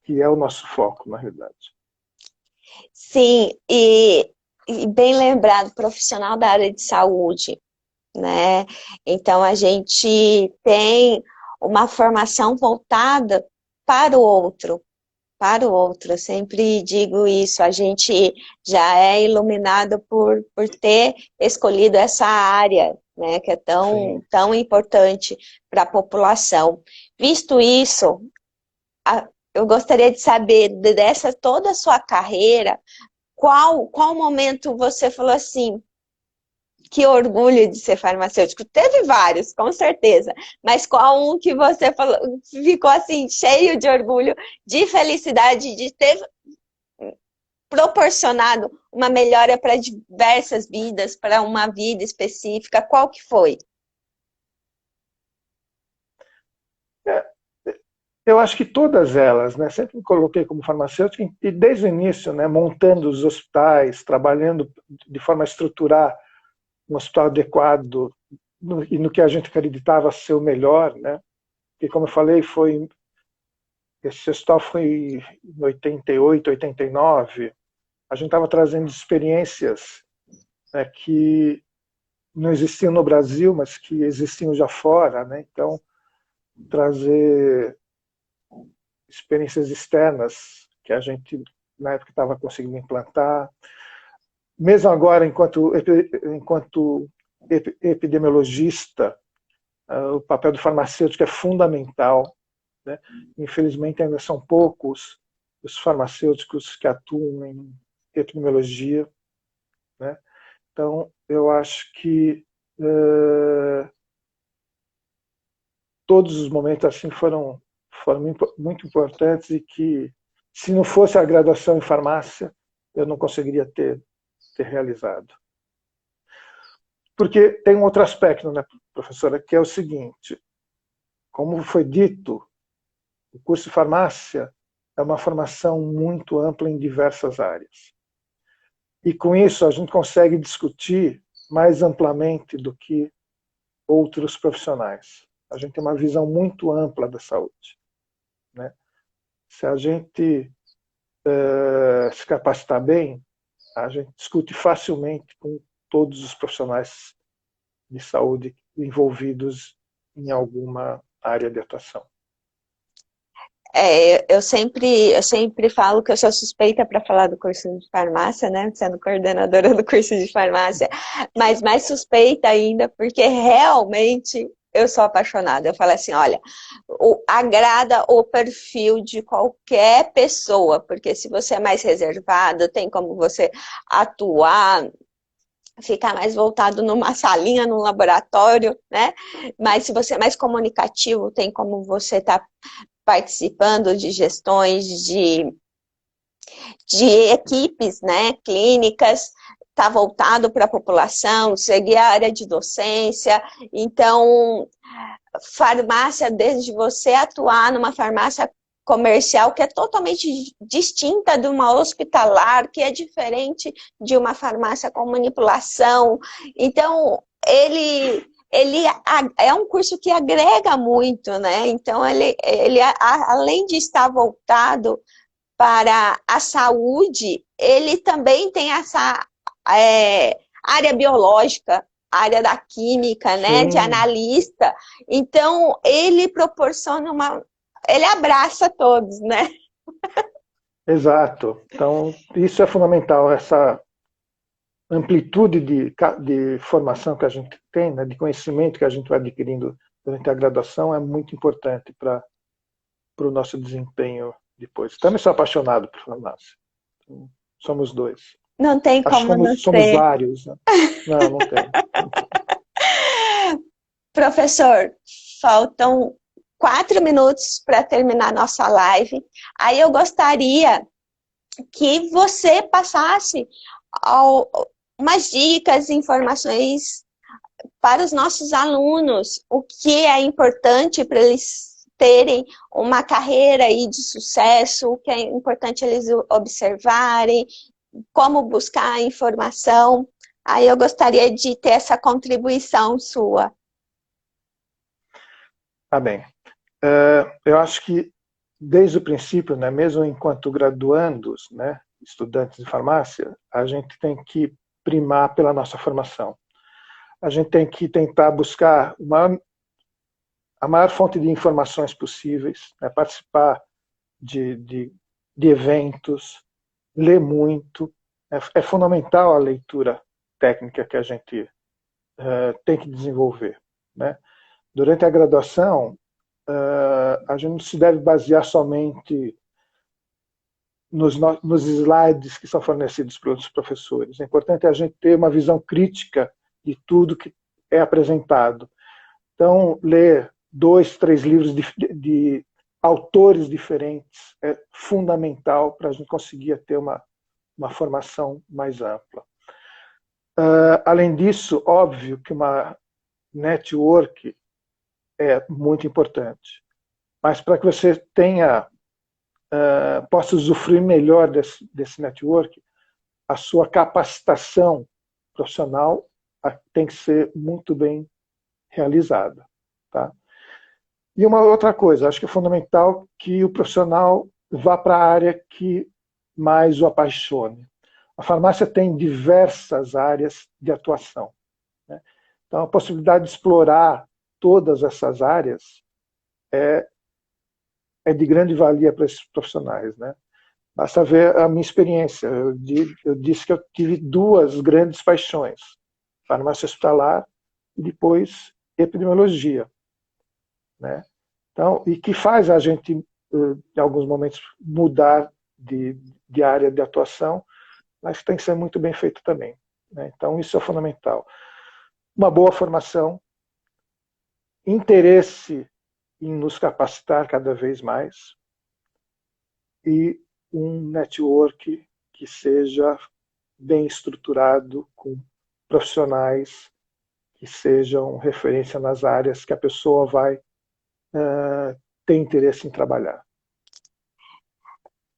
que é o nosso foco, na realidade. Sim, e bem lembrado, profissional da área de saúde, né? Então a gente tem uma formação voltada para o outro, para o outro. Eu sempre digo isso, a gente já é iluminado por ter escolhido essa área, né, que é Sim. tão importante para a população. Visto isso, eu gostaria de saber dessa toda a sua carreira, qual momento você falou assim, que orgulho de ser farmacêutico? Teve vários, com certeza, mas qual um que você falou, ficou assim, cheio de orgulho, de felicidade, de ter proporcionado uma melhora para diversas vidas, para uma vida específica? Qual que foi? É, eu acho que todas elas, né, sempre me coloquei como farmacêutico e desde o início, né, montando os hospitais, trabalhando de forma a estruturar um hospital adequado e no que a gente acreditava ser o melhor, né? E como eu falei, esse hospital foi em 88, 89. A gente estava trazendo experiências, né, que não existiam no Brasil, mas que existiam já fora, né? Então, trazer experiências externas que a gente na época estava conseguindo implantar. Mesmo agora, enquanto epidemiologista, o papel do farmacêutico é fundamental, né? Infelizmente, ainda são poucos os farmacêuticos que atuam em epidemiologia, né? Então, eu acho que todos os momentos assim foram muito importantes e que, se não fosse a graduação em farmácia, eu não conseguiria ter realizado. Porque tem um outro aspecto, né, professora, que é o seguinte: como foi dito, o curso de farmácia é uma formação muito ampla em diversas áreas. E com isso a gente consegue discutir mais amplamente do que outros profissionais. A gente tem uma visão muito ampla da saúde, né? Se a gente se capacitar bem, a gente discute facilmente com todos os profissionais de saúde envolvidos em alguma área de atuação. Eu sempre falo que eu sou suspeita para falar do curso de farmácia, né? Sendo coordenadora do curso de farmácia, mas mais suspeita ainda, porque realmente eu sou apaixonada. Eu falo assim, olha, agrada o perfil de qualquer pessoa, porque se você é mais reservado, tem como você atuar, ficar mais voltado numa salinha, num laboratório, né? Mas se você é mais comunicativo, tem como você estar participando de gestões de equipes, né, clínicas, está voltado para a população, seguir a área de docência. Então, farmácia, desde você atuar numa farmácia comercial, que é totalmente distinta de uma hospitalar, que é diferente de uma farmácia com manipulação. Então, ele é um curso que agrega muito, né? Então, ele além de estar voltado para a saúde, ele também tem essa área biológica, área da química, né? De Sim, analista. Então, ele proporciona ele abraça todos, né? exato. Então, isso é fundamental, essa amplitude de formação que a gente tem, né, de conhecimento que a gente vai adquirindo durante a graduação é muito importante para o nosso desempenho depois. Também sou apaixonado por farmácia. Então, somos dois. Não tem Acho que como não somos ser. vários. Né? Não, não tem. Professor, faltam 4 minutos para terminar nossa live. Aí eu gostaria que você passasse umas dicas, informações para os nossos alunos, o que é importante para eles terem uma carreira aí de sucesso, o que é importante eles observarem, como buscar a informação. Aí eu gostaria de ter essa contribuição sua. Tá bem. Eu acho que desde o princípio, né, mesmo enquanto graduandos, né, estudantes de farmácia, a gente tem que primar pela nossa formação. A gente tem que tentar buscar a maior fonte de informações possíveis, né, participar de eventos, ler muito. É fundamental a leitura técnica que a gente tem que desenvolver. Né? Durante a graduação, a gente não se deve basear somente nos slides que são fornecidos pelos professores. É importante a gente ter uma visão crítica de tudo que é apresentado. Então, ler 2, 3 livros de autores diferentes é fundamental para a gente conseguir ter uma formação mais ampla. Além disso, óbvio que uma network é muito importante. Mas para que você possa usufruir melhor desse network, a sua capacitação profissional tem que ser muito bem realizada. Tá? E uma outra coisa, acho que é fundamental que o profissional vá para a área que mais o apaixone. A farmácia tem diversas áreas de atuação. Né? Então, a possibilidade de explorar todas essas áreas é de grande valia para esses profissionais. Né? Basta ver a minha experiência. Eu disse que eu tive 2 grandes paixões, farmácia hospitalar e depois epidemiologia. Né? Então, e que faz a gente, em alguns momentos, mudar de área de atuação, mas tem que ser muito bem feito também. Né? Então, isso é fundamental. Uma boa formação, interesse em nos capacitar cada vez mais e um network que seja bem estruturado, com profissionais que sejam referência nas áreas que a pessoa vai ter interesse em trabalhar.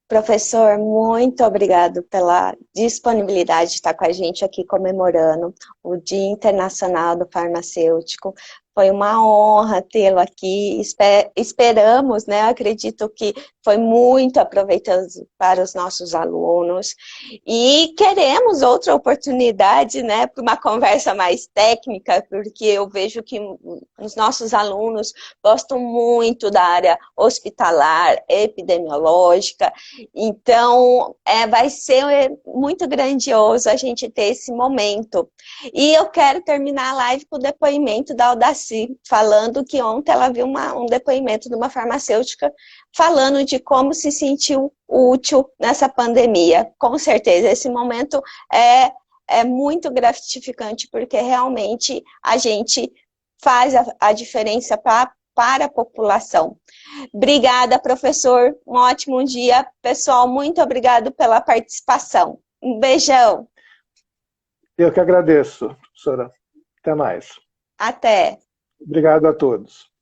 Professor, muito obrigado pela disponibilidade de estar com a gente aqui comemorando o Dia Internacional do Farmacêutico. Foi uma honra tê-lo aqui. Esperamos, né? Acredito que foi muito aproveitoso para os nossos alunos. E queremos outra oportunidade, né, para uma conversa mais técnica, porque eu vejo que os nossos alunos gostam muito da área hospitalar, epidemiológica. Então, vai ser muito grandioso a gente ter esse momento. E eu quero terminar a live com o depoimento da Audacy, falando que ontem ela viu um depoimento de uma farmacêutica falando de como se sentiu útil nessa pandemia. Com certeza, esse momento é muito gratificante, porque realmente a gente faz a diferença para a população. Obrigada, professor. Um ótimo dia. Pessoal, muito obrigado pela participação. Um beijão. Eu que agradeço, professora. Até mais. Até. Obrigado a todos.